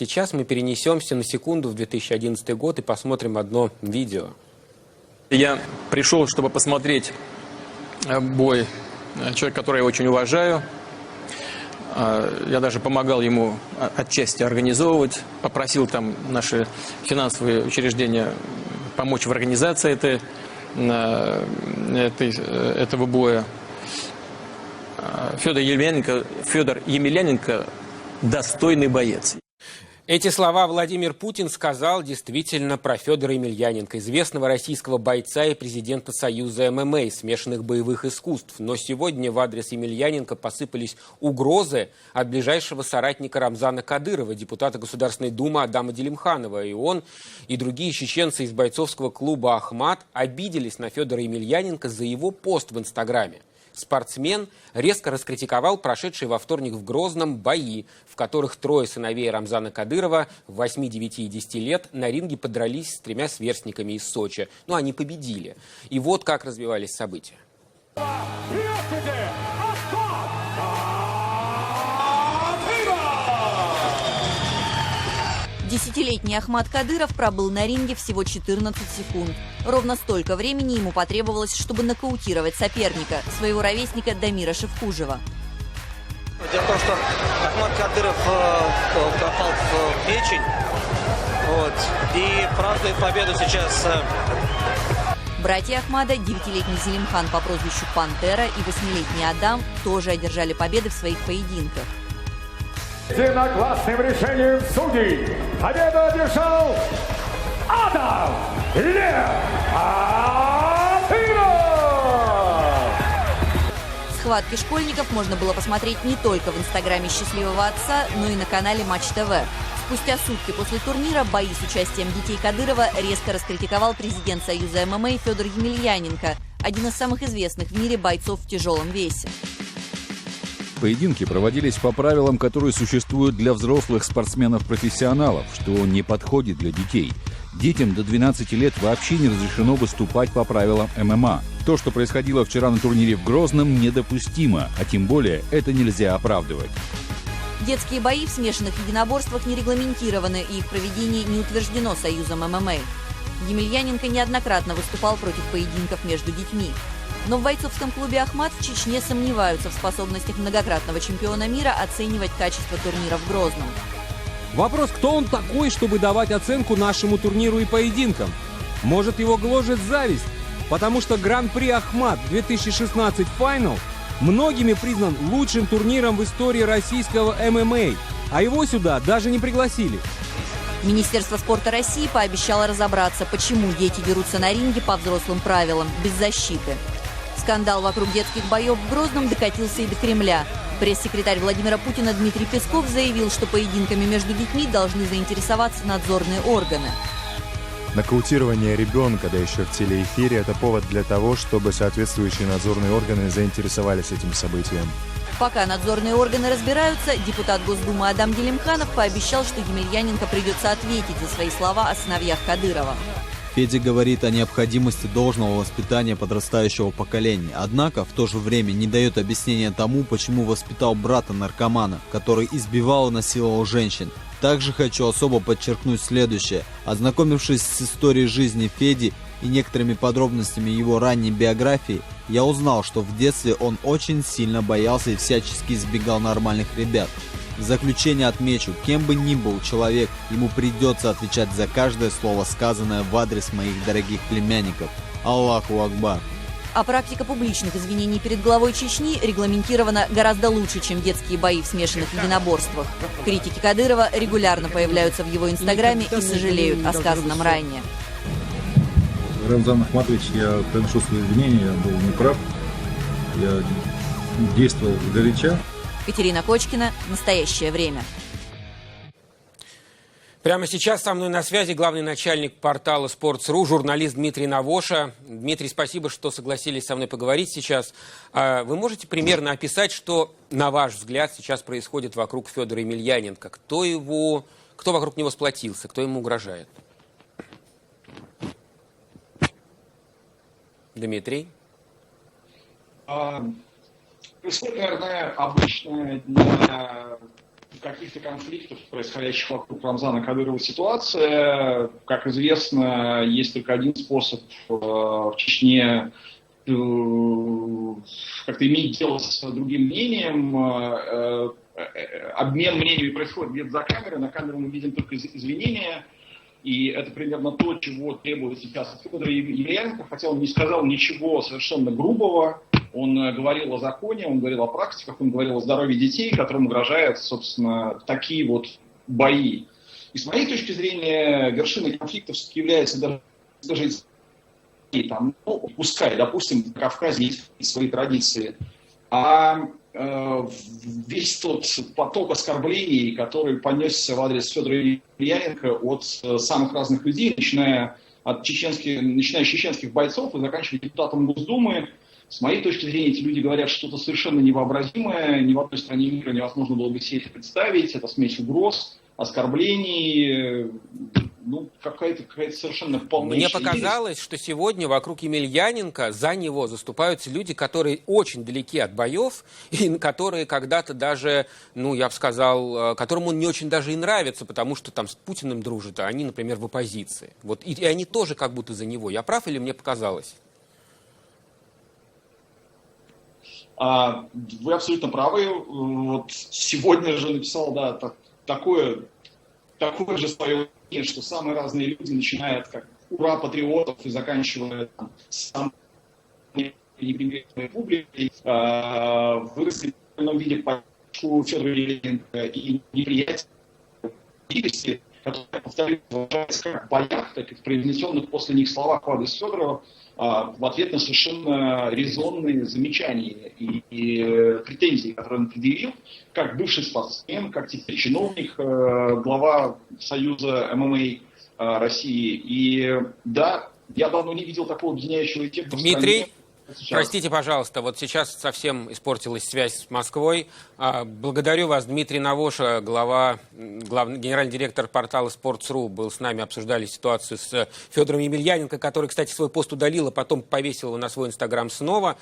Сейчас мы перенесемся на секунду в 2011 год и посмотрим одно видео. Я пришел, чтобы посмотреть бой человека, которого я очень уважаю. Я даже помогал ему отчасти организовывать, попросил там наши финансовые учреждения помочь в организации этого боя. Федор Емельяненко достойный боец. Эти слова Владимир Путин сказал действительно про Федора Емельяненко, известного российского бойца и президента Союза ММА, смешанных боевых искусств. Но сегодня в адрес Емельяненко посыпались угрозы от ближайшего соратника Рамзана Кадырова, депутата Государственной Думы Адама Делимханова. И он, и другие чеченцы из бойцовского клуба «Ахмат» обиделись на Федора Емельяненко за его пост в Инстаграме. Спортсмен резко раскритиковал прошедшие во вторник в Грозном бои, в которых трое сыновей Рамзана Кадырова 8, 9 и 10 лет на ринге подрались с 3 сверстниками из Сочи. Но они победили. И вот как развивались события. Десятилетний Ахмат Кадыров пробыл на ринге всего 14 секунд. Ровно столько времени ему потребовалось, чтобы нокаутировать соперника, своего ровесника Дамира Шевкужева. Дело в том, что Ахмат Кадыров попал в печень, и празднует победу сейчас. Братья Ахмада, 9-летний Зелимхан по прозвищу Пантера и 8-летний Адам, тоже одержали победы в своих поединках. Единогласным решением судей победу одержал Адам Лев-Кадыров! Схватки школьников можно было посмотреть не только в инстаграме «Счастливого отца», но и на канале Матч ТВ. Спустя сутки после турнира бои с участием детей Кадырова резко раскритиковал президент Союза ММА Федор Емельяненко, один из самых известных в мире бойцов в тяжелом весе. Поединки проводились по правилам, которые существуют для взрослых спортсменов-профессионалов, что не подходит для детей. Детям до 12 лет вообще не разрешено выступать по правилам ММА. То, что происходило вчера на турнире в Грозном, недопустимо, а тем более это нельзя оправдывать. Детские бои в смешанных единоборствах не регламентированы, и их проведение не утверждено Союзом ММА. Емельяненко неоднократно выступал против поединков между детьми. Но в бойцовском клубе «Ахмат» в Чечне сомневаются в способностях многократного чемпиона мира оценивать качество турнира в Грозном. Вопрос, кто он такой, чтобы давать оценку нашему турниру и поединкам? Может, его гложет зависть? Потому что Гран-при «Ахмат» 2016 Final многими признан лучшим турниром в истории российского ММА, а его сюда даже не пригласили. Министерство спорта России пообещало разобраться, почему дети дерутся на ринге по взрослым правилам, без защиты. Скандал вокруг детских боев в Грозном докатился и до Кремля. Пресс-секретарь Владимира Путина Дмитрий Песков заявил, что поединками между детьми должны заинтересоваться надзорные органы. Нокаутирование ребенка, да еще в телеэфире, это повод для того, чтобы соответствующие надзорные органы заинтересовались этим событием. Пока надзорные органы разбираются, депутат Госдумы Адам Делимханов пообещал, что Емельяненко придется ответить за свои слова о сыновьях Кадырова. Федя говорит о необходимости должного воспитания подрастающего поколения, однако в то же время не дает объяснения тому, почему воспитал брата-наркомана, который избивал и насиловал женщин. Также хочу особо подчеркнуть следующее. Ознакомившись с историей жизни Феди и некоторыми подробностями его ранней биографии, я узнал, что в детстве он очень сильно боялся и всячески избегал нормальных ребят. В заключение отмечу, кем бы ни был человек, ему придется отвечать за каждое слово, сказанное в адрес моих дорогих племянников. Аллаху Акбар. А практика публичных извинений перед главой Чечни регламентирована гораздо лучше, чем детские бои в смешанных единоборствах. Критики Кадырова регулярно появляются в его инстаграме и сожалеют о сказанном ранее. Рамзан Ахматович, я приношу свои извинения, я был неправ, я действовал сгоряча. Катерина Кочкина. Настоящее время. Прямо сейчас со мной на связи главный начальник портала Sports.ru, журналист Дмитрий Навоша. Дмитрий, спасибо, что согласились со мной поговорить сейчас. Вы можете примерно описать, что, на ваш взгляд, сейчас происходит вокруг Федора Емельяненко? Кто вокруг него сплотился, кто ему угрожает? Дмитрий? Происходит, наверное, обычное для каких-то конфликтов, происходящих вокруг Рамзана Кадырова ситуация. Как известно, есть только один способ в Чечне как-то иметь дело с другим мнением. Обмен мнениями происходит где-то за камерой. На камеру мы видим только извинения. И это примерно то, чего требует сейчас от Федора Емельяненко, хотя он не сказал ничего совершенно грубого. Он говорил о законе, он говорил о практиках, он говорил о здоровье детей, которым угрожают, собственно, такие вот бои. И с моей точки зрения, вершиной конфликтов является даже там, ну, пускай, допустим, в Кавказе есть свои традиции, а весь тот поток оскорблений, который понесся в адрес Федора Емельяненко от самых разных людей, начиная с чеченских бойцов и заканчивая депутатом Госдумы, с моей точки зрения, эти люди говорят что-то совершенно невообразимое, ни в одной стране мира невозможно было бы себе это представить, это смесь угроз, оскорблений, ну, какая-то совершенно полнейшая. Мне показалось, что сегодня вокруг Емельяненко за него заступаются люди, которые очень далеки от боев, и которые когда-то даже, ну, я бы сказал, которым он не очень даже и нравится, потому что там с Путиным дружит, а они, например, в оппозиции. Вот, и они тоже как будто за него. Я прав или мне показалось? Вы абсолютно правы. Вот сегодня же написал, да, такое же свое мнение, что самые разные люди, начиная от как ура патриотов и заканчивая там, самой непримиримой публикой, выразили в определенном виде поддержку Федора Емельяненко и неприятие, которые, повторюсь, выражаются как в боях, так и в произнесенных после них словах в адрес Федорова, в ответ на совершенно резонные замечания и претензии, которые он предъявил, как бывший спортсмен, как теперь чиновник, глава Союза ММА России. И да, я давно не видел такого объединяющего эффекта. Дмитрий, простите, пожалуйста, вот сейчас совсем испортилась связь с Москвой. Благодарю вас, Дмитрий Навоша, генеральный директор портала Sports.ru, был с нами, обсуждали ситуацию с Федором Емельяненко, который, кстати, свой пост удалил, а потом повесил его на свой Инстаграм снова.